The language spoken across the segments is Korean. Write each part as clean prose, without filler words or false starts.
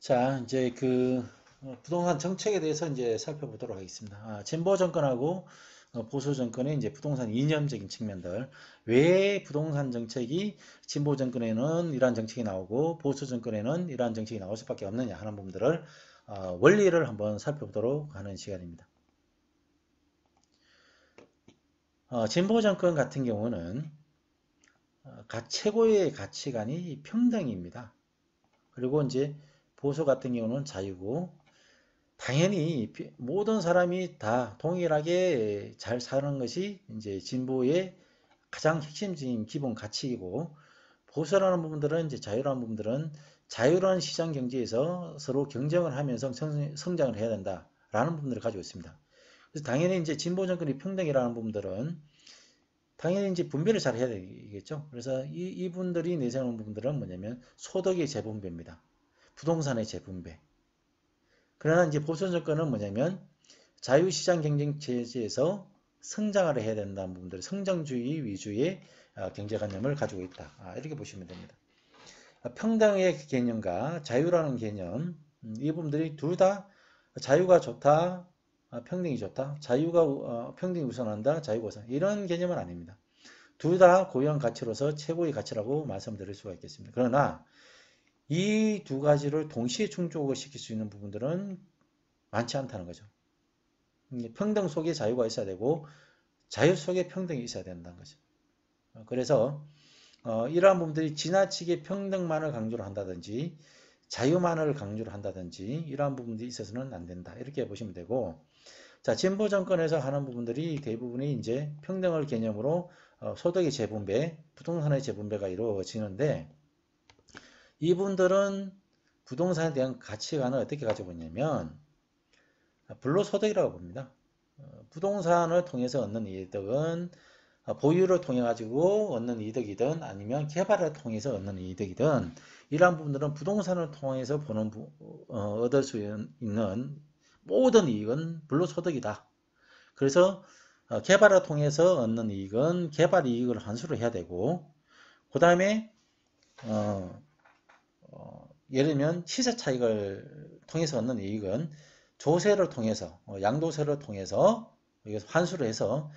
자, 이제 부동산 정책에 대해서 이제 살펴보도록 하겠습니다. 진보 정권하고 보수 정권의 이제 부동산 이념적인 측면들. 왜 부동산 정책이 진보 정권에는 이러한 정책이 나오고 보수 정권에는 이러한 정책이 나올 수밖에 없느냐 하는 부분들을 원리를 한번 살펴보도록 하는 시간입니다. 진보 정권 같은 경우는 최고의 가치관이 평등입니다. 그리고 이제 보수 같은 경우는 자유고, 당연히 모든 사람이 다 동일하게 잘 사는 것이 이제 진보의 가장 핵심적인 기본 가치이고, 보수라는 부분들은 이제 자유라는 부분들은 자유로운 시장 경제에서 서로 경쟁을 하면서 성장을 해야 된다라는 부분들을 가지고 있습니다. 그래서 당연히 이제 진보 정권이 평등이라는 부분들은 당연히 이제 분배를 잘 해야 되겠죠. 그래서 이분들이 내세우는 부분들은 뭐냐면 소득의 재분배입니다. 부동산의 재분배. 그러나 이제 보수 정권은 뭐냐면 자유시장 경쟁 체제에서 성장을 해야 된다는 부분들, 성장주의 위주의 경제관념을 가지고 있다. 이렇게 보시면 됩니다. 평등의 개념과 자유라는 개념, 이 부분들이 둘 다 자유가 좋다, 평등이 좋다, 자유가 평등이 우선한다, 자유가 우선, 이런 개념은 아닙니다. 둘 다 고유한 가치로서 최고의 가치라고 말씀드릴 수가 있겠습니다. 그러나 이 두 가지를 동시에 충족을 시킬 수 있는 부분들은 많지 않다는 거죠. 평등 속에 자유가 있어야 되고 자유 속에 평등이 있어야 된다는 거죠. 그래서 이러한 부분들이 지나치게 평등만을 강조를 한다든지 자유만을 강조를 한다든지 이러한 부분들이 있어서는 안 된다. 이렇게 보시면 되고, 자, 진보 정권에서 하는 부분들이 대부분이 이제 평등을 개념으로 소득의 재분배, 부동산의 재분배가 이루어지는데, 이분들은 부동산에 대한 가치관을 어떻게 가지고 있냐면 불로소득이라고 봅니다. 부동산을 통해서 얻는 이득은 보유를 통해 가지고 얻는 이득이든 아니면 개발을 통해서 얻는 이득이든 이러한 부분들은 부동산을 통해서 얻을 수 있는 모든 이익은 불로소득이다. 그래서 개발을 통해서 얻는 이익은 개발 이익을 환수를 해야 되고, 그 다음에 예를 들면 시세 차익을 통해서 얻는 이익은 조세를 통해서 양도세를 통해서 환수를 해서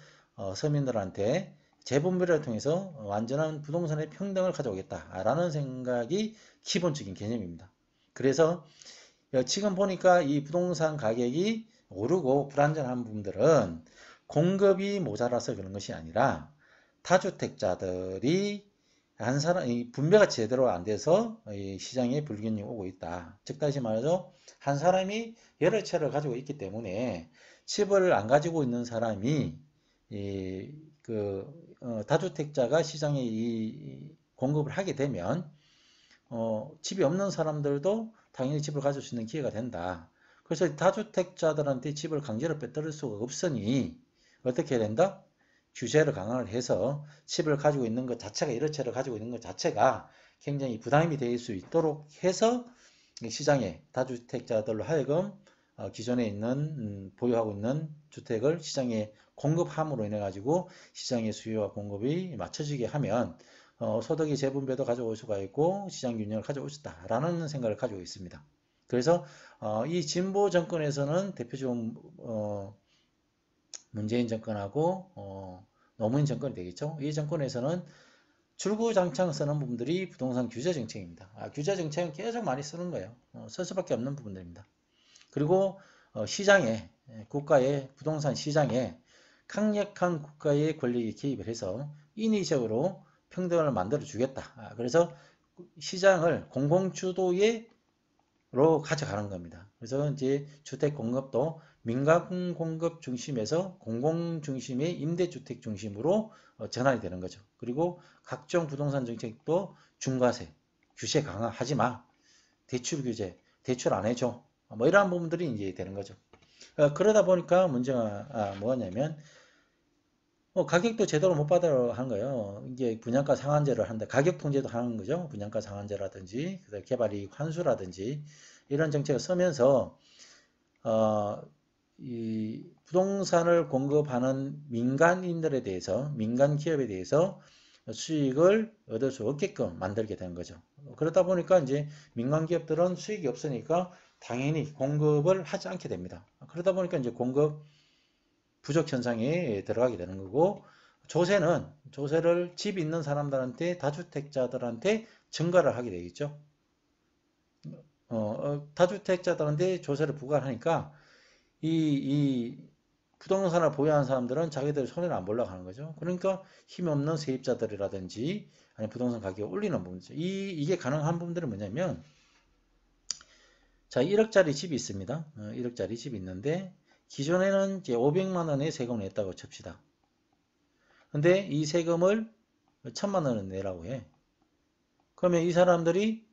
서민들한테 재분배를 통해서 완전한 부동산의 평등을 가져오겠다라는 생각이 기본적인 개념입니다. 그래서 지금 보니까 이 부동산 가격이 오르고 불안정한 부분들은 공급이 모자라서 그런 것이 아니라 다주택자들이 한 사람, 분배가 제대로 안 돼서 시장에 불균형이 오고 있다. 즉, 다시 말해서 한 사람이 여러 채를 가지고 있기 때문에 집을 안 가지고 있는 사람이 다주택자가 시장에 공급을 하게 되면 집이 없는 사람들도 당연히 집을 가질 수 있는 기회가 된다. 그래서 다주택자들한테 집을 강제로 빼뜨릴 수가 없으니 어떻게 해야 된다? 규제를 강화를 해서 집을 가지고 있는 것 자체가, 여러 채를 가지고 있는 것 자체가 굉장히 부담이 될 수 있도록 해서 시장에 다주택자들로 하여금 기존에 있는 보유하고 있는 주택을 시장에 공급함으로 인해 가지고 시장의 수요와 공급이 맞춰지게 하면 소득의 재분배도 가져올 수가 있고 시장 균형을 가져올 수 있다라는 생각을 가지고 있습니다. 그래서 이 진보 정권에서는 대표적으로 문재인 정권하고 노무현 정권이 되겠죠. 이 정권에서는 줄구장창 쓰는 부분들이 부동산 규제 정책입니다. 규제 정책은 계속 많이 쓰는 거예요. 쓸 수밖에 없는 부분들입니다. 그리고 시장에, 국가의 부동산 시장에 강력한 국가의 권력이 개입을 해서 인위적으로 평등을 만들어 주겠다. 그래서 시장을 공공주도로 가져가는 겁니다. 그래서 이제 주택 공급도 민간 공급 중심에서 공공 중심의 임대주택 중심으로 전환이 되는 거죠. 그리고 각종 부동산 정책도 중과세, 규제 강화하지 마, 대출 규제, 대출 안 해줘, 뭐 이러한 부분들이 이제 되는 거죠. 그러다 보니까 문제가 뭐냐면 가격도 제대로 못 받아 하는 거예요. 이게 분양가 상한제를 하는데 가격 통제도 하는 거죠. 분양가 상한제라든지 개발이익 환수라든지 이런 정책을 쓰면서 이 부동산을 공급하는 민간인들에 대해서, 민간 기업에 대해서 수익을 얻을 수 없게끔 만들게 되는 거죠. 그러다 보니까 이제 민간 기업들은 수익이 없으니까 당연히 공급을 하지 않게 됩니다. 그러다 보니까 이제 공급 부족 현상에 들어가게 되는 거고, 조세를 집 있는 사람들한테, 다주택자들한테 증가를 하게 되겠죠. 다주택자들한테 조세를 부과하니까 이 부동산을 보유하는 사람들은 자기들 손해를 안 보려고 하는 거죠. 그러니까 힘없는 세입자들이라든지 아니 부동산 가격을 올리는 부분이죠. 이게 가능한 부분들은 뭐냐면, 자, 1억짜리 집이 있습니다. 1억짜리 집이 있는데 기존에는 이제 500만 원의 세금을 냈다고 칩시다. 근데 이 세금을 1000만 원을 내라고 해. 그러면 이 사람들이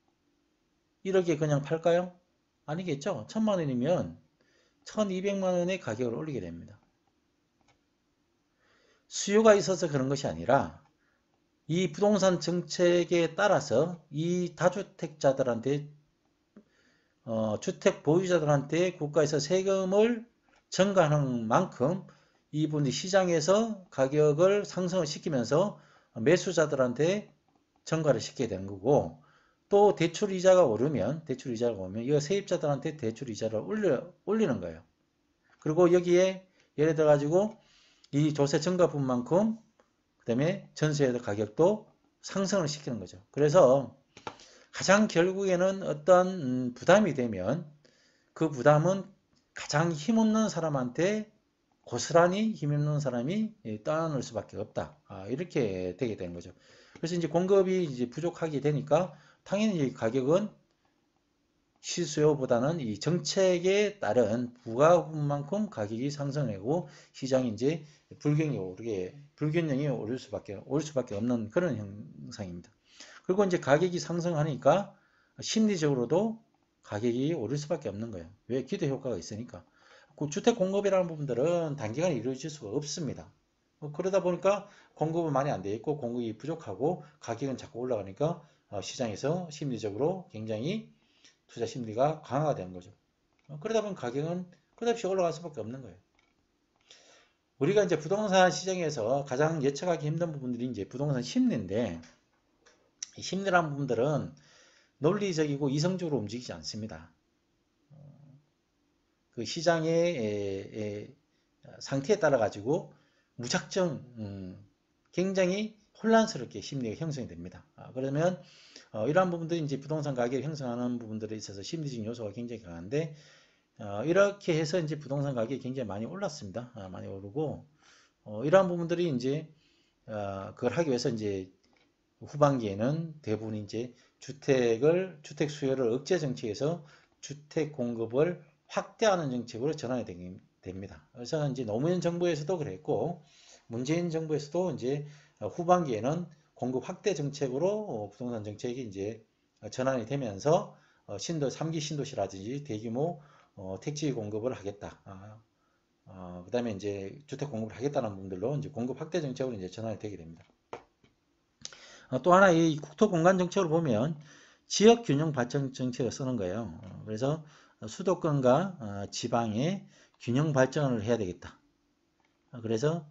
1억에 그냥 팔까요? 아니겠죠. 1000만 원이면 1200만 원의 가격을 올리게 됩니다. 수요가 있어서 그런 것이 아니라 이 부동산 정책에 따라서 이 다주택자들한테 주택 보유자들한테 국가에서 세금을 증가하는 만큼 이분이 시장에서 가격을 상승을 시키면서 매수자들한테 증가를 시키게 되는 거고, 또 대출 이자가 오르면 이 세입자들한테 대출 이자를 올리는 거예요. 그리고 여기에 예를 들어 가지고 이 조세 증가분만큼 그다음에 전세 가격도 상승을 시키는 거죠. 그래서 가장 결국에는 어떤 부담이 되면 그 부담은 가장 힘없는 사람한테 고스란히 힘없는 사람이 떠안을 수밖에 없다. 이렇게 되게 되는 거죠. 그래서 이제 공급이 이제 부족하게 되니까 당연히 가격은 실수요보다는 이 정책에 따른 부가분만큼 가격이 상승하고 시장이 이제 불균형이 오를 수밖에 없는 그런 현상입니다. 그리고 이제 가격이 상승하니까 심리적으로도 가격이 오를 수밖에 없는 거예요. 왜? 기대 효과가 있으니까. 그 주택 공급이라는 부분들은 단기간에 이루어질 수가 없습니다. 그러다 보니까 공급은 많이 안 돼 있고 공급이 부족하고 가격은 자꾸 올라가니까 시장에서 심리적으로 굉장히 투자 심리가 강화가 되는 거죠. 그러다 보면 가격은 끝없이 올라갈 수밖에 없는 거예요. 우리가 이제 부동산 시장에서 가장 예측하기 힘든 부분들이 이제 부동산 심리인데, 이 심리라는 부분들은 논리적이고 이성적으로 움직이지 않습니다. 그 시장의 상태에 따라 가지고 무작정 굉장히 혼란스럽게 심리가 형성이 됩니다. 그러면 이러한 부분들이 이제 부동산 가격을 형성하는 부분들에 있어서 심리적인 요소가 굉장히 강한데, 이렇게 해서 이제 부동산 가격이 굉장히 많이 올랐습니다. 많이 오르고, 이러한 부분들이 이제 그걸 하기 위해서 이제 후반기에는 대부분 이제 주택 수요를 억제 정책에서 주택 공급을 확대하는 정책으로 전환이 됩니다. 그래서 이제 노무현 정부에서도 그랬고, 문재인 정부에서도 이제 후반기에는 공급 확대 정책으로 부동산 정책이 이제 전환이 되면서 3기 신도시라든지 대규모 택지 공급을 하겠다. 그 다음에 이제 주택 공급을 하겠다는 분들로 이제 공급 확대 정책으로 이제 전환이 되게 됩니다. 또 하나 이 국토공간 정책을 보면 지역 균형 발전 정책을 쓰는 거예요. 그래서 수도권과 지방의 균형 발전을 해야 되겠다. 그래서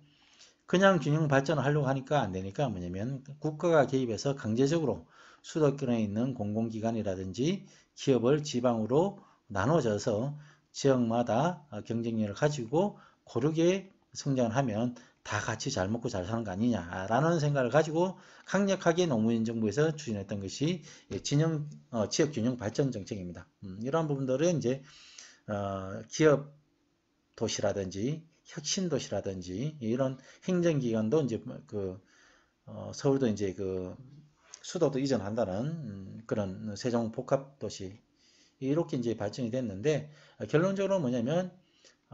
그냥 균형 발전을 하려고 하니까 안 되니까 뭐냐면 국가가 개입해서 강제적으로 수도권에 있는 공공기관이라든지 기업을 지방으로 나눠져서 지역마다 경쟁력을 가지고 고르게 성장을 하면 다 같이 잘 먹고 잘 사는 거 아니냐라는 생각을 가지고 강력하게 노무현 정부에서 추진했던 것이 지역 균형 발전 정책입니다. 이러한 부분들은 이제 기업 도시라든지 혁신 도시라든지 이런 행정기관도 이제 서울도 이제 수도도 이전한다는 그런 세종 복합도시 이렇게 이제 발전이 됐는데, 결론적으로 뭐냐면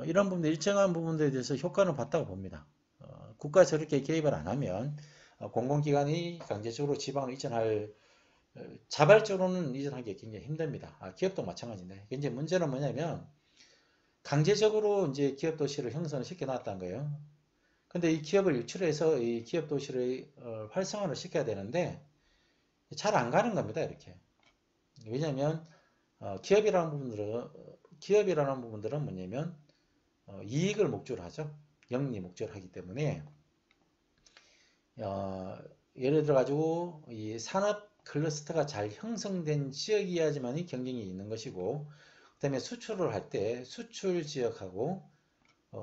이런 부분들 일정한 부분들에 대해서 효과는 봤다고 봅니다. 국가에서 이렇게 개입을 안 하면 공공기관이 강제적으로 지방으로 이전할 자발적으로는 이전하기 굉장히 힘듭니다. 기업도 마찬가지인데, 이제 문제는 뭐냐면 강제적으로 이제 기업 도시를 형성을 시켜 놨다는 거예요. 근데 이 기업을 유출해서 이 기업 도시를 활성화를 시켜야 되는데 잘 안 가는 겁니다, 이렇게. 왜냐하면 기업이라는 부분들은 뭐냐면 이익을 목적으로 하죠. 영리 목적으로 하기 때문에 예를 들어 가지고 이 산업 클러스터가 잘 형성된 지역이어야지만 경쟁이 있는 것이고, 그다음에 수출을 할 때 수출 지역하고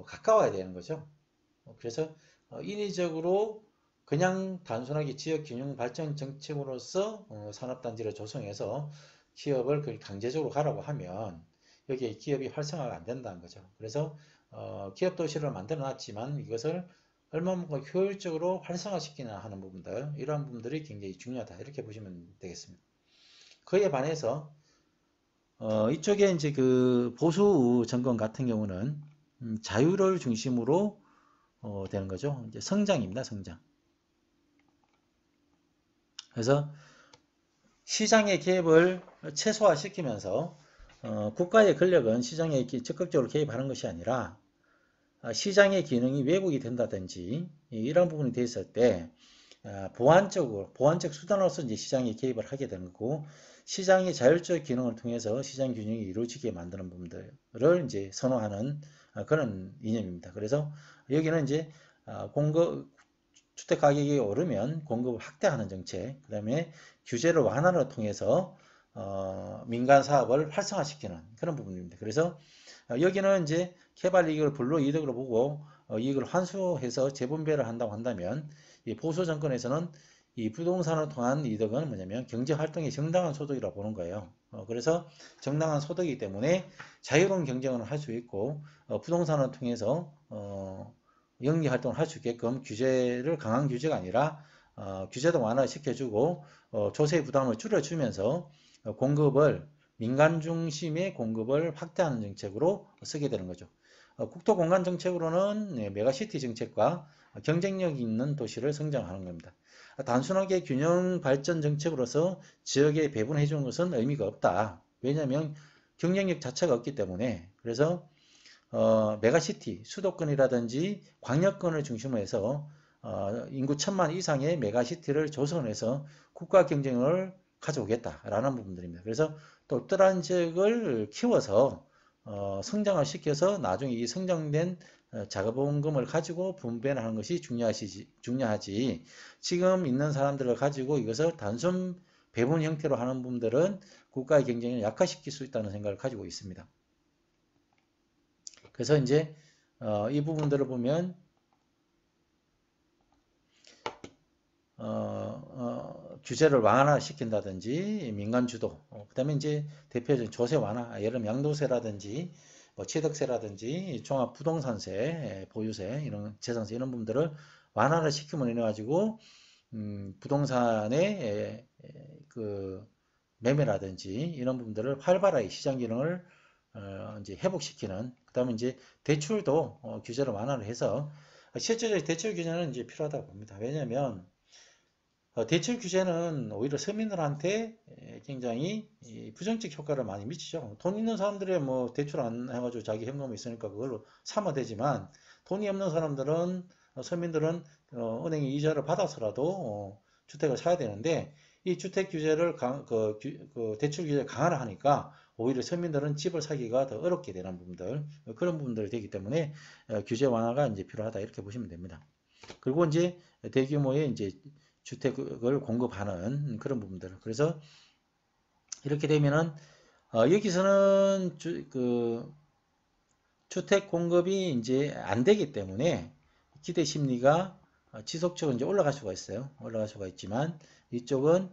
가까워야 되는 거죠. 그래서 인위적으로 그냥 단순하게 지역 균형 발전 정책으로서 산업단지를 조성해서 기업을 강제적으로 가라고 하면 여기에 기업이 활성화가 안 된다는 거죠. 그래서 기업 도시를 만들어 놨지만 이것을 얼마만큼 효율적으로 활성화시키나 하는 부분들, 이러한 부분들이 굉장히 중요하다, 이렇게 보시면 되겠습니다. 그에 반해서 이쪽에 이제 그 보수 정권 같은 경우는 자유를 중심으로 되는 거죠. 이제 성장입니다, 성장. 그래서 시장의 개입을 최소화시키면서 국가의 권력은 시장에 적극적으로 개입하는 것이 아니라 시장의 기능이 왜곡이 된다든지 이런 부분이 돼 있을 때 보완적 수단으로서 이제 시장에 개입을 하게 되는 거고, 시장의 자율적 기능을 통해서 시장 균형이 이루어지게 만드는 부분들을 이제 선호하는 그런 이념입니다. 그래서 여기는 이제 주택 가격이 오르면 공급을 확대하는 정책, 그 다음에 규제를 완화를 통해서 민간 사업을 활성화시키는 그런 부분입니다. 그래서 여기는 이제 개발 이익을 불로이득으로 보고 이익을 환수해서 재분배를 한다고 한다면, 이 보수 정권에서는 이 부동산을 통한 이득은 뭐냐면 경제활동의 정당한 소득이라고 보는 거예요. 그래서 정당한 소득이기 때문에 자유로운 경쟁을 할 수 있고 부동산을 통해서 영리활동을 할 수 있게끔 강한 규제가 아니라 규제도 완화시켜주고 조세 부담을 줄여주면서 공급을 민간 중심의 공급을 확대하는 정책으로 쓰게 되는 거죠. 국토공간 정책으로는 메가시티 정책과 경쟁력 있는 도시를 성장하는 겁니다. 단순하게 균형 발전 정책으로서 지역에 배분해 주는 것은 의미가 없다. 왜냐하면 경쟁력 자체가 없기 때문에. 그래서 메가시티, 수도권이라든지 광역권을 중심으로 해서 인구 1000만 이상의 메가시티를 조성해서 국가 경쟁을 가져오겠다라는 부분들입니다. 그래서 똘똘한 지역을 키워서 성장을 시켜서 나중에 이 성장된 자본금을 가지고 분배를 하는 것이 중요하지, 지금 있는 사람들을 가지고 이것을 단순 배분 형태로 하는 부분들은 국가의 경쟁을 약화시킬 수 있다는 생각을 가지고 있습니다. 그래서 이제 이 부분들을 보면 규제를 완화시킨다든지 민간 주도, 그다음에 이제 대표적인 조세 완화, 예를 들면 양도세라든지 뭐 취득세라든지 종합부동산세, 보유세, 이런 재산세, 이런 부분들을 완화를 시키면 인해 가지고 부동산의 그 매매라든지 이런 부분들을 활발하게 시장 기능을 이제 회복시키는, 그다음에 이제 대출도 규제를 완화를 해서 실제적인 대출 규제는 이제 필요하다고 봅니다. 왜냐하면 대출 규제는 오히려 서민들한테 굉장히 부정적 효과를 많이 미치죠. 돈 있는 사람들이 뭐 대출 안 해가지고 자기 현금이 있으니까 그걸로 사면 되지만, 돈이 없는 사람들은 서민들은 은행에 이자를 받아서라도 주택을 사야 되는데, 이 주택 규제를 그 대출 규제를 강화를 하니까 오히려 서민들은 집을 사기가 더 어렵게 되는 부분들, 그런 부분들이 되기 때문에 규제 완화가 이제 필요하다, 이렇게 보시면 됩니다. 그리고 이제 대규모의 이제 주택을 공급하는 그런 부분들. 그래서 이렇게 되면은 여기서는 주택 공급이 이제 안 되기 때문에 기대 심리가 지속적으로 이제 올라갈 수가 있어요. 올라갈 수가 있지만 이쪽은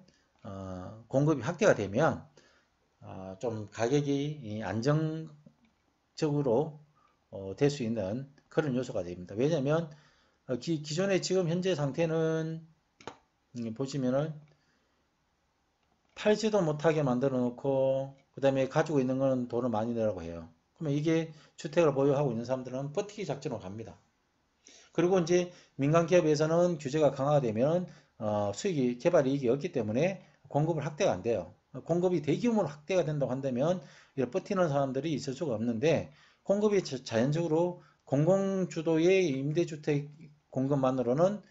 공급이 확대가 되면 좀 가격이 안정적으로 될 수 있는 그런 요소가 됩니다. 왜냐하면 기존의 지금 현재 상태는 보시면은 팔지도 못하게 만들어 놓고 그 다음에 가지고 있는 거는 돈을 많이 내라고 해요. 그러면 이게 주택을 보유하고 있는 사람들은 버티기 작전으로 갑니다. 그리고 이제 민간 기업에서는 규제가 강화되면 수익이 개발 이익이 없기 때문에 공급을 확대가 안 돼요. 공급이 대규모로 확대가 된다고 한다면 버티는 사람들이 있을 수가 없는데, 공급이 자연적으로 공공주도의 임대주택 공급만으로는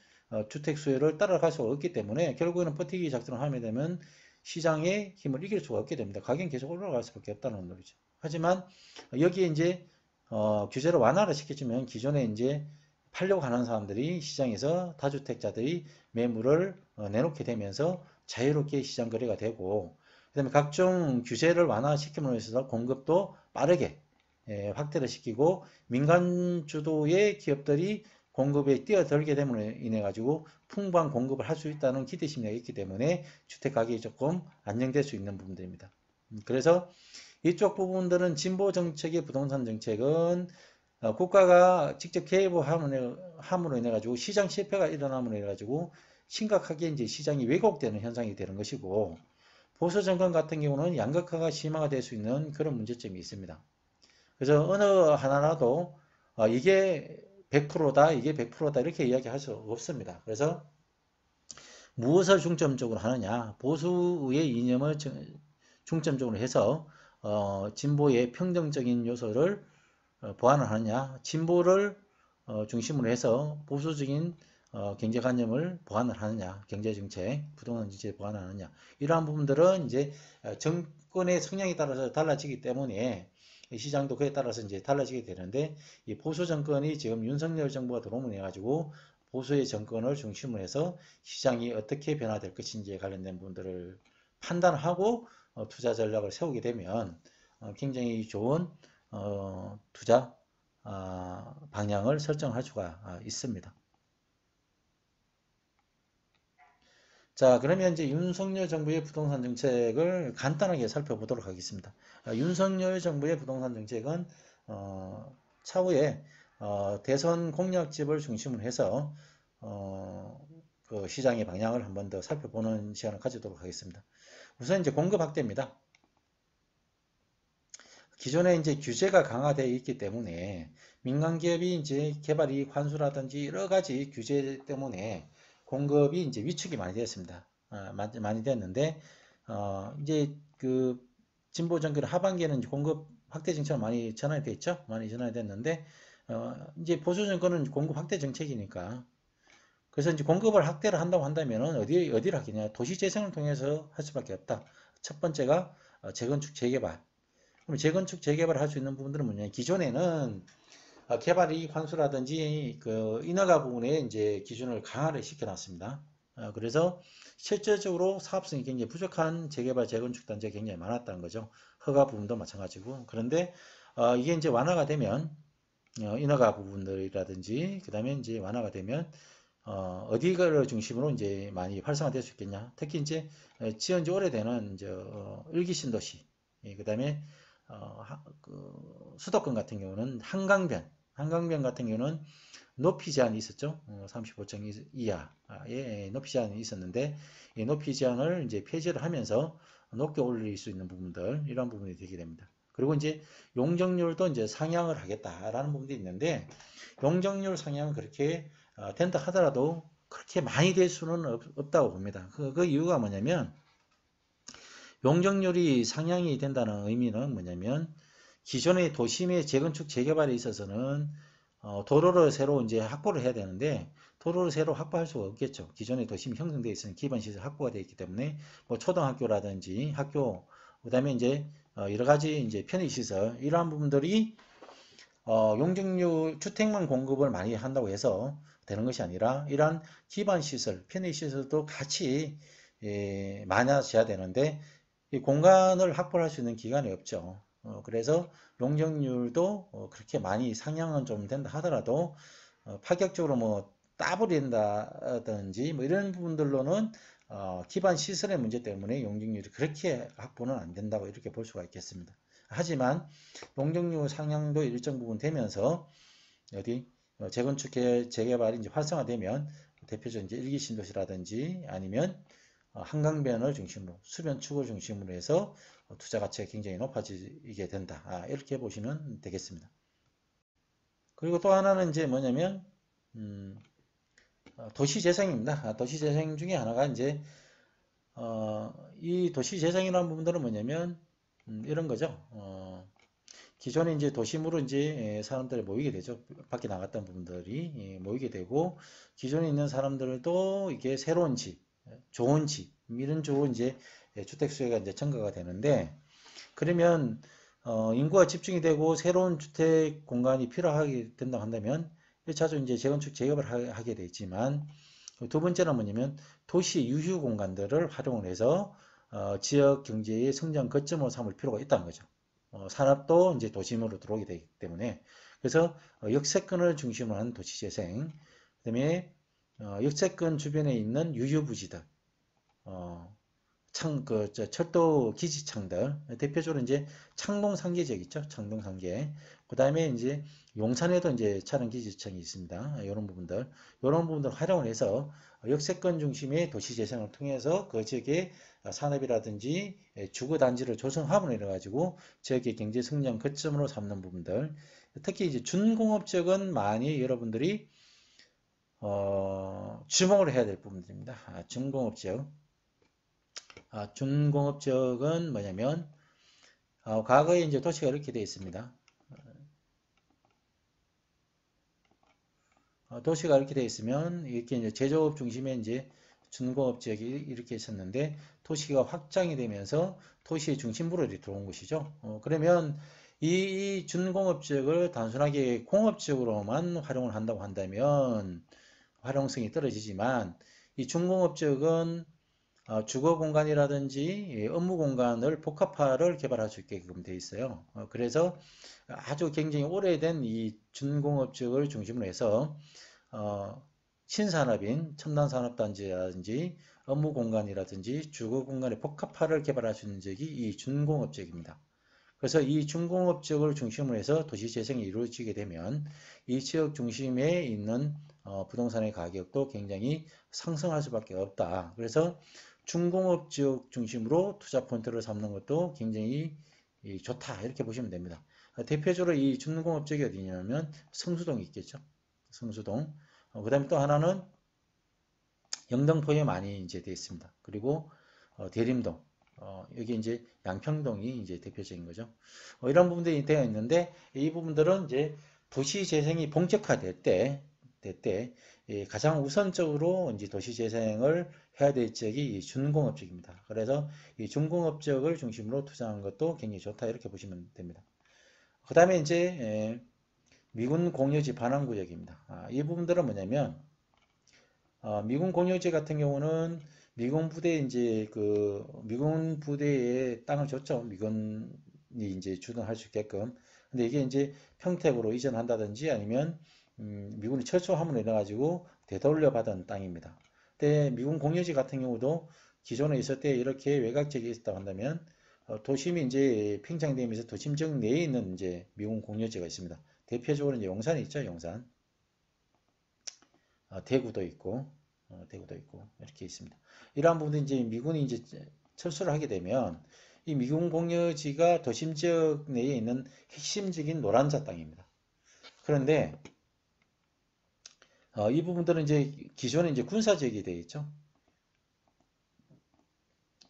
주택 수요를 따라갈 수가 없기 때문에 결국에는 버티기 작전을 하게 되면 시장의 힘을 이길 수가 없게 됩니다. 가격은 계속 올라갈 수밖에 없다는 거죠. 하지만 여기에 이제 규제를 완화를 시켜주면 기존에 이제 팔려고 하는 사람들이 시장에서 다주택자들이 매물을 내놓게 되면서 자유롭게 시장 거래가 되고 그다음에 각종 규제를 완화시킴으로 해서 공급도 빠르게 확대를 시키고 민간 주도의 기업들이 공급에 뛰어들게 됨으로 인해 가지고 풍부한 공급을 할 수 있다는 기대 심리가 있기 때문에 주택 가격이 조금 안정될 수 있는 부분들입니다. 그래서 이쪽 부분들은 진보 정책의 부동산 정책은 국가가 직접 개입을 함으로 인해 가지고 시장 실패가 일어남으로 인해 가지고 심각하게 이제 시장이 왜곡되는 현상이 되는 것이고 보수 정권 같은 경우는 양극화가 심화가 될 수 있는 그런 문제점이 있습니다. 그래서 어느 하나라도 이게 100%다, 이게 100%다 이렇게 이야기할 수 없습니다. 그래서 무엇을 중점적으로 하느냐, 보수의 이념을 중점적으로 해서 진보의 평등적인 요소를 보완을 하느냐, 진보를 중심으로 해서 보수적인 경제관념을 보완을 하느냐, 경제정책, 부동산 정책 보완을 하느냐, 이러한 부분들은 이제 정권의 성향에 따라서 달라지기 때문에 시장도 그에 따라서 이제 달라지게 되는데 이 보수 정권이 지금 윤석열 정부가 들어오면 해가지고 보수의 정권을 중심으로 해서 시장이 어떻게 변화될 것인지에 관련된 부분들을 판단하고 투자 전략을 세우게 되면 굉장히 좋은 투자 방향을 설정할 수가 있습니다. 자, 그러면 이제 윤석열 정부의 부동산 정책을 간단하게 살펴보도록 하겠습니다. 윤석열 정부의 부동산 정책은 차후에 대선 공약집을 중심으로 해서 그 시장의 방향을 한 번 더 살펴보는 시간을 가지도록 하겠습니다. 우선 이제 공급 확대입니다. 기존에 이제 규제가 강화되어 있기 때문에 민간 기업이 이제 개발이익 환수라든지 여러 가지 규제 때문에 공급이 이제 위축이 많이 되었습니다. 많이 됐는데 이제 그 진보 정권 하반기에는 이제 공급 확대 정책을 많이 전환이 됐죠. 많이 전환이 됐는데 이제 보수 정권은 공급 확대 정책이니까 그래서 이제 공급을 확대를 한다고 한다면은 어디를 하겠냐? 도시 재생을 통해서 할 수밖에 없다. 첫 번째가 재건축 재개발. 그럼 재건축 재개발을 할 수 있는 부분들은 뭐냐? 기존에는 개발이익 환수라든지 그 인허가 부분에 이제 기준을 강화를 시켜놨습니다. 그래서 실질적으로 사업성이 굉장히 부족한 재개발 재건축 단지가 굉장히 많았다는 거죠. 허가 부분도 마찬가지고. 그런데 이게 이제 완화가 되면 인허가 부분들이라든지 그다음에 이제 완화가 되면 어디를 중심으로 이제 많이 활성화될 수 있겠냐? 특히 이제 지은 지 오래되는 이제 일기 신도시, 그다음에 그 수도권 같은 경우는 한강변 같은 경우는 높이 제한이 있었죠. 35층 이하의 높이 제한이 있었는데 이 높이 제한을 이제 폐지를 하면서 높게 올릴 수 있는 부분들 이런 부분이 되게 됩니다. 그리고 이제 용적률도 이제 상향을 하겠다라는 부분도 있는데 용적률 상향은 그렇게 된다 하더라도 그렇게 많이 될 수는 없다고 봅니다. 그 이유가 뭐냐면 용적률이 상향이 된다는 의미는 뭐냐면 기존의 도심의 재건축 재개발에 있어서는 도로를 새로 이제 확보를 해야 되는데 도로를 새로 확보할 수가 없겠죠. 기존의 도심이 형성되어 있으면 기반 시설 확보가 되어 있기 때문에 뭐 초등학교라든지 학교 그다음에 이제 여러 가지 이제 편의 시설 이러한 부분들이 용적률 주택만 공급을 많이 한다고 해서 되는 것이 아니라 이러한 기반 시설, 편의 시설도 같이 많아져야 되는데 이 공간을 확보할 수 있는 기간이 없죠. 그래서 용적률도 그렇게 많이 상향은 좀 된다 하더라도 파격적으로 뭐 따블이 된다든지 뭐 이런 부분들로는 기반 시설의 문제 때문에 용적률이 그렇게 확보는 안 된다고 이렇게 볼 수가 있겠습니다. 하지만 용적률 상향도 일정 부분 되면서 어디 재건축 재개발이 이제 활성화되면 대표적인 이제 일기 신도시라든지 아니면 한강변을 중심으로 수변축을 중심으로 해서 투자 가치가 굉장히 높아지게 된다. 이렇게 보시면 되겠습니다. 그리고 또 하나는 이제 뭐냐면 도시 재생입니다. 도시 재생 중에 하나가 이제 이 도시 재생이라는 부분들은 뭐냐면 이런 거죠. 기존에 이제 도심으로 이제 사람들이 모이게 되죠. 밖에 나갔던 부분들이 모이게 되고 기존에 있는 사람들도 이게 새로운 집, 좋은 집 이런 쪽으로 이제 주택 수요가 이제 증가가 되는데 그러면 인구가 집중이 되고 새로운 주택 공간이 필요하게 된다고 한다면 자주 이제 재건축 재개발 하게 되지만 두 번째는 뭐냐면 도시 유휴 공간들을 활용을 해서 지역 경제의 성장 거점으로 삼을 필요가 있다는 거죠. 산업도 이제 도심으로 들어오게 되기 때문에 그래서 역세권을 중심으로 한 도시재생, 그다음에 역세권 주변에 있는 유휴부지들, 철도 기지창들, 대표적으로 이제 창동상계 지역 있죠. 창동상계. 그 다음에 이제 용산에도 이제 차량 기지청이 있습니다. 이런 부분들 활용을 해서 역세권 중심의 도시 재생을 통해서 그 지역의 산업이라든지 주거 단지를 조성함으로 인해 가지고 지역의 경제 성장 거점으로 삼는 부분들. 특히 이제 준공업 지역은 많이 여러분들이 주목을 해야 될 부분들입니다. 준공업 지역. 준공업 지역은 뭐냐면 과거에 이제 도시가 이렇게 되어 있습니다. 도시가 이렇게 되어 있으면 이렇게 이제 제조업 중심의 이제 준공업 지역이 이렇게 있었는데 도시가 확장이 되면서 도시의 중심부로 이렇게 들어온 것이죠. 그러면 이 준공업 지역을 단순하게 공업 지역으로만 활용을 한다고 한다면 활용성이 떨어지지만 이 준공업 지역은 주거 공간이라든지 업무 공간을 복합화를 개발할 수 있게끔 되어 있어요. 그래서 아주 굉장히 오래된 이 준공업 지역을 중심으로 해서 신산업인 첨단산업단지라든지 업무 공간이라든지 주거 공간의 복합화를 개발할 수 있는 지역이 이 준공업 지역입니다. 그래서 이 준공업 지역을 중심으로 해서 도시 재생이 이루어지게 되면 이 지역 중심에 있는 부동산의 가격도 굉장히 상승할 수밖에 없다. 그래서 준공업 지역 중심으로 투자 포인트를 삼는 것도 굉장히 좋다. 이렇게 보시면 됩니다. 대표적으로 이 준공업 지역이 어디냐면 성수동이 있겠죠. 성수동. 그 다음에 또 하나는 영등포에 많이 이제 되어 있습니다. 그리고 대림동. 여기 이제 양평동이 이제 대표적인 거죠. 이런 부분들이 되어 있는데 이 부분들은 이제 도시 재생이 본격화될 때 가장 우선적으로 이제 도시 재생을 해야 될 지역이 이 준공업 지역입니다. 그래서 이 준공업 지역을 중심으로 투자하는 것도 굉장히 좋다 이렇게 보시면 됩니다. 그 다음에 이제 미군 공유지 반환 구역입니다. 이 부분들은 뭐냐면 미군 공유지 같은 경우는 미군 부대 이제 미군 부대에 땅을 줬죠. 미군이 이제 주둔할 수 있게끔. 근데 이게 이제 평택으로 이전한다든지 아니면 미군이 철수함으로 인해 가지고 되돌려 받은 땅입니다. 근데 미군 공유지 같은 경우도 기존에 있을 때 이렇게 외곽 지역이 있었다고 한다면 도심이 이제 팽창되면서 도심 지역 내에 있는 이제 미군 공유지가 있습니다. 대표적으로 이제 용산이 있죠. 용산. 대구도 있고 이렇게 있습니다. 이러한 부분이 이제 미군이 이제 철수를 하게 되면 이 미군 공여지가 도심 지역 내에 있는 핵심적인 노란자 땅입니다. 그런데 이 부분들은 이제 기존에 이제 군사 지역이 되어 있죠.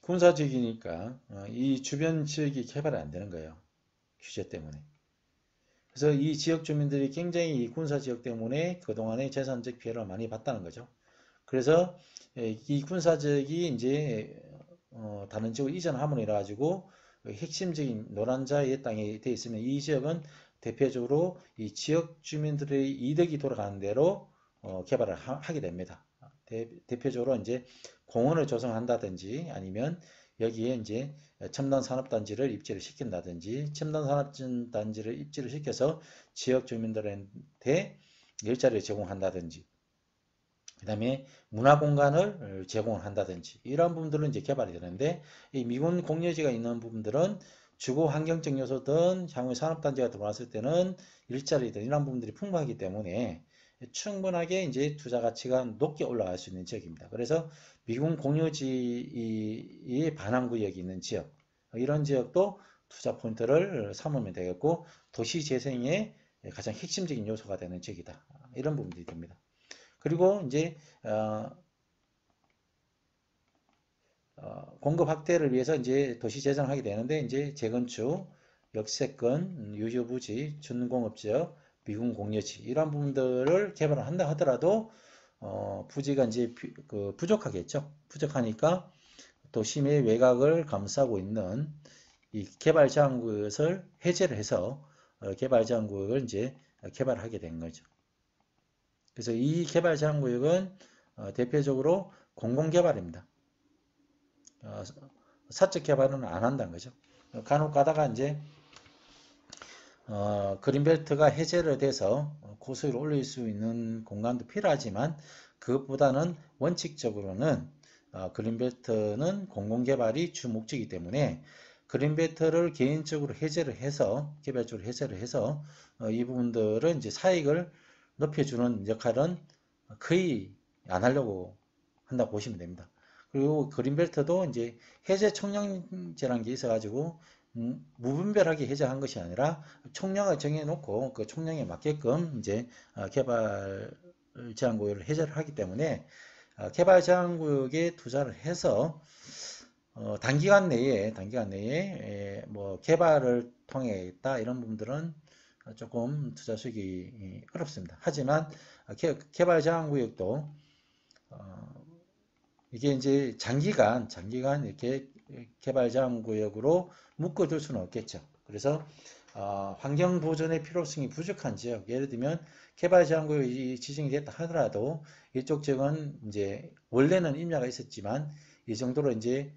군사 지역이니까 이 주변 지역이 개발이 안 되는 거예요. 규제 때문에. 그래서 이 지역 주민들이 굉장히 이 군사 지역 때문에 그동안에 재산적 피해를 많이 봤다는 거죠. 그래서 이 군사 지역이 이제 다른 지역으로 이전함으로 인해 가지고 핵심적인 노란자의 땅이 되어 있으면 이 지역은 대표적으로 이 지역 주민들의 이득이 돌아가는 대로 개발을 하게 됩니다. 대표적으로 이제 공원을 조성한다든지 아니면 여기에 이제 첨단 산업단지를 입지를 시킨다든지 첨단 산업단지를 입지를 시켜서 지역 주민들한테 일자리를 제공한다든지 그 다음에 문화공간을 제공을 한다든지 이런 부분들은 이제 개발이 되는데 이 미군 공여지가 있는 부분들은 주거 환경적 요소든 향후 산업단지가 들어왔을 때는 일자리든 이런 부분들이 풍부하기 때문에 충분하게 이제 투자 가치가 높게 올라갈 수 있는 지역입니다. 그래서 미군 공유지의 반환구역이 있는 지역, 이런 지역도 투자 포인트를 삼으면 되겠고 도시 재생의 가장 핵심적인 요소가 되는 지역이다. 이런 부분들이 됩니다. 그리고 이제 공급 확대를 위해서 이제 도시 재생을 하게 되는데 이제 재건축, 역세권, 유휴부지, 준공업지역, 미군 공여지 이런 부분들을 개발을 한다 하더라도 부지가 이제 부족하겠죠. 부족하니까 도심의 외곽을 감싸고 있는 이 개발 제한구역을 해제를 해서 개발 제한구역을 이제 개발하게 된 거죠. 그래서 이 개발 제한구역은 대표적으로 공공개발입니다. 사적 개발은 안 한다는 거죠. 간혹 가다가 이제 그린벨트가 해제를 돼서 고수위를 올릴 수 있는 공간도 필요하지만 그것보다는 원칙적으로는 그린벨트는 공공개발이 주 목적이기 때문에 그린벨트를 개인적으로 해제를 해서 개발적으로 해제를 해서 이 부분들은 이제 사익을 높여주는 역할은 거의 안 하려고 한다고 보시면 됩니다. 그리고 그린벨트도 이제 해제 총량제라는 게 있어가지고 무분별하게 해제한 것이 아니라 총량을 정해놓고 그 총량에 맞게끔 이제 개발 제한구역을 해제를 하기 때문에 개발 제한구역에 투자를 해서 단기간 내에 뭐 개발을 통했다 이런 부분들은 조금 투자 수익이 어렵습니다. 하지만 개발 제한구역도 이게 이제 장기간 이렇게 개발 제한구역으로 묶어둘 수는 없겠죠. 그래서 환경 보존의 필요성이 부족한 지역, 예를 들면 개발 제한구역이 지정이 됐다 하더라도 이쪽 지역은 이제 원래는 임야가 있었지만 이 정도로 이제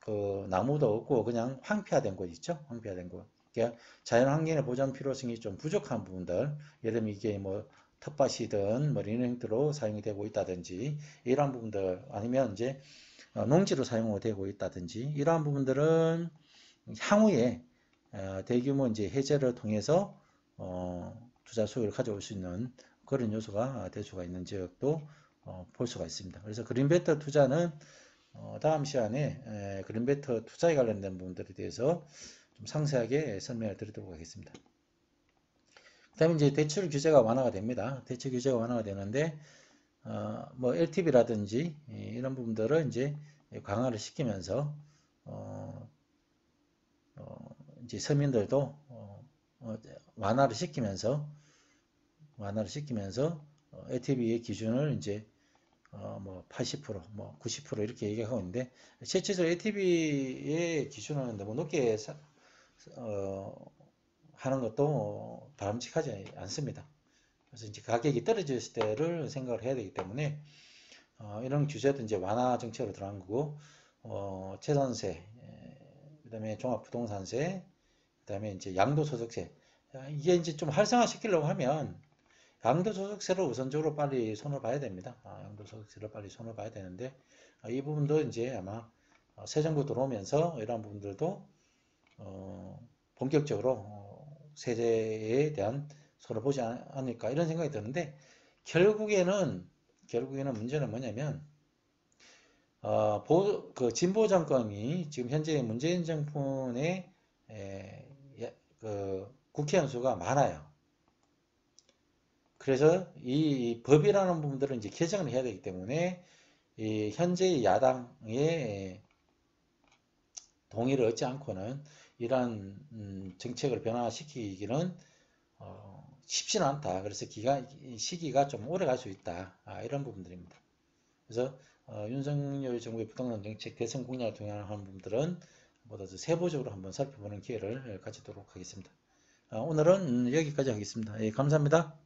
그 나무도 없고 그냥 황폐화된 곳 있죠. 황폐화된 곳. 그러니까 자연환경의 보존 필요성이 좀 부족한 부분들, 예를 들면 이게 뭐 텃밭이든 뭐 이런 형태로 사용이 되고 있다든지 이러한 부분들 아니면 이제 농지로 사용되고 있다든지 이러한 부분들은 향후에 대규모 이제 해제를 통해서 투자 수익을 가져올 수 있는 그런 요소가 될 수가 있는 지역도 볼 수가 있습니다. 그래서 그린벨트 투자는 다음 시간에 그린벨트 투자에 관련된 부분들에 대해서 좀 상세하게 설명을 드리도록 하겠습니다. 그 다음에 이제 대출 규제가 완화가 됩니다. 대출 규제가 완화가 되는데, 뭐 LTV라든지 이런 부분들을 이제 강화를 시키면서, 이제 서민들도 완화를 시키면서 LTV의 기준을 이제 뭐 80%, 뭐 90% 이렇게 얘기하고 있는데, 실제적으로 LTV의 기준은 너무 높게 하는 것도 바람직하지 않습니다. 그래서 이제 가격이 떨어졌을 때를 생각을 해야 되기 때문에 이런 규제도 이제 완화 정책으로 들어간 거고 재산세, 그다음에 종합부동산세, 그다음에 이제 양도소득세 이게 이제 좀 활성화 시키려고 하면 양도소득세를 우선적으로 빨리 손을 봐야 됩니다. 양도소득세를 빨리 손을 봐야 되는데 이 부분도 이제 아마 새 정부 들어오면서 이러한 부분들도 본격적으로 세제에 대한 손을 보지 않을까 이런 생각이 드는데 결국에는 문제는 뭐냐면 그 진보 정권이 지금 현재 문재인 정권의 그 국회의원 수가 많아요. 그래서 이 법이라는 부분들은 이제 개정을 해야 되기 때문에 이 현재 야당의 동의를 얻지 않고는 이러한 정책을 변화시키기는 쉽지는 않다. 그래서 시기가 좀 오래 갈 수 있다. 이런 부분들입니다. 그래서 윤석열 정부의 부동산 정책 대선 공약을 동향하는 부분들은 보다 더 세부적으로 한번 살펴보는 기회를 가지도록 하겠습니다. 오늘은 여기까지 하겠습니다. 예, 감사합니다.